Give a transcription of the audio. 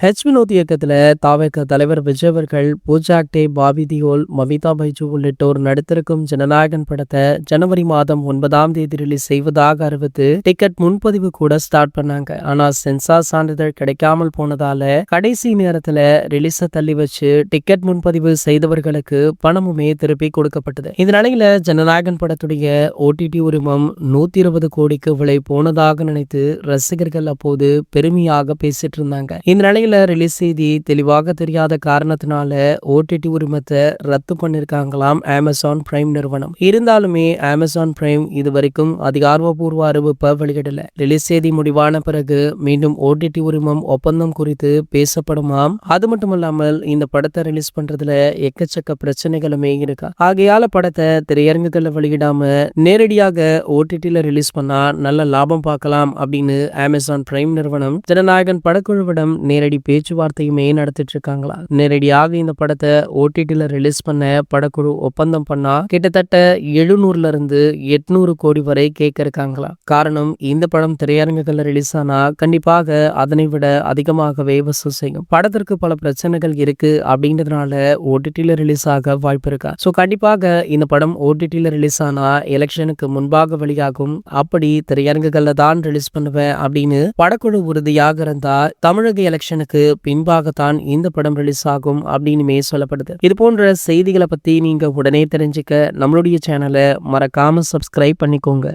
வினோத் இயக்கத்துல தாவேக தலைவர் விஜய் அவர்கள், பூஜா ஆக்டே, பாபி தியோல், மமிதா பைஜு உள்ளிட்டோர் நடித்திருக்கும் ஜனநாயகன் படத்தை ஜனவரி மாதம் 9ஆம் தேதி ரிலீஸ் செய்வதாக அறிவித்து டிக்கெட் முன்பதிவு கூட ஸ்டார்ட் பண்ணாங்க. ஆனா சென்சார் சான்றிதழ் கிடைக்காமல் போனதால கடைசி நேரத்துல ரிலீஸ தள்ளி வச்சு டிக்கெட் முன்பதிவு செய்தவர்களுக்கு பணமுமே திருப்பி கொடுக்கப்பட்டது. இந்த நிலையில ஜனநாயகன் படத்துடைய ஓடிடி உரிமம் 120 கோடிக்கு விலை போனதாக நினைத்து ரசிகர்கள் அப்போது பெருமையாக பேசிட்டு இருந்தாங்க. இந்த நிலையில ரிலீஸ் செய்தி தெளிவாக தெரியாத காரணத்தினால ஓடிடி உரிமத்தை ரத்து பண்ணிருக்காங்களாம் அமேசான் பிரைம் நிறுவனம். இருந்தாலுமே அமேசான் பிரைம் இதுவரைக்கும் அதிகாரப்பூர்வ அறிவிப்பை வெளியிடல. ரிலீஸ் செய்தி முடிவான பிறகு மீண்டும் ஓடிடி உரிமம் ஒப்பந்தம் குறித்து பேசப்படுமாம். அது மட்டும் இல்லாமல் இந்த படத்தை ரிலீஸ் பண்றதுல எக்கச்சக்க பிரச்சனைகளுமே இருக்கா. ஆகையால படத்தை திரையரங்குகளை வெளியிடாம நேரடியாக ஓடிடில ரிலீஸ் பண்ணா நல்ல லாபம் பார்க்கலாம் அப்படின்னு அமேசான் பிரைம் நிறுவனம் ஜனநாயகன் படக்குழுவிடம் நேரடி பேச்சுவார்த்தையுமே நடத்திட்டு இருக்காங்களா. நேரடியாக இந்த படத்தை ஓடிடில ரிலீஸ் பண்ண படக்குழு ஒப்பந்தம் பண்ணா கிட்டத்தட்ட 700 இருந்து 800 கோடி வரை கேட்க இருக்காங்களா. காரணம், இந்த படம் திரையரங்குகள்ல ரிலீஸ் ஆனா கண்டிப்பாக அதனை விட அதிகமாகவே வசூல் செய்யும். படத்திற்கு பல பிரச்சனைகள் இருக்கு அப்படின்றதுனால ஓடிடில ரிலீஸ் ஆக வாய்ப்பு இருக்கா. சோ கண்டிப்பாக இந்த படம் ஓடிடில ரிலீஸ் ஆனா எலெக்ஷனுக்கு முன்பாக வெளியாகும். அப்படி திரையரங்குகள்ல தான் ரிலீஸ் பண்ணுவேன் அப்படின்னு படக்குழு உறுதியாக இருந்தா தமிழக எலெக்ஷனுக்கு பின்பாகத்தான் இந்த படம் ரிலீஸ் ஆகும் அப்படின்னு சொல்லப்படுது. இது போன்ற செய்திகளை பத்தி நீங்க உடனே தெரிஞ்சுக்க நம்மளுடைய சேனலை மறக்காம சப்ஸ்கிரைப் பண்ணிக்கோங்க.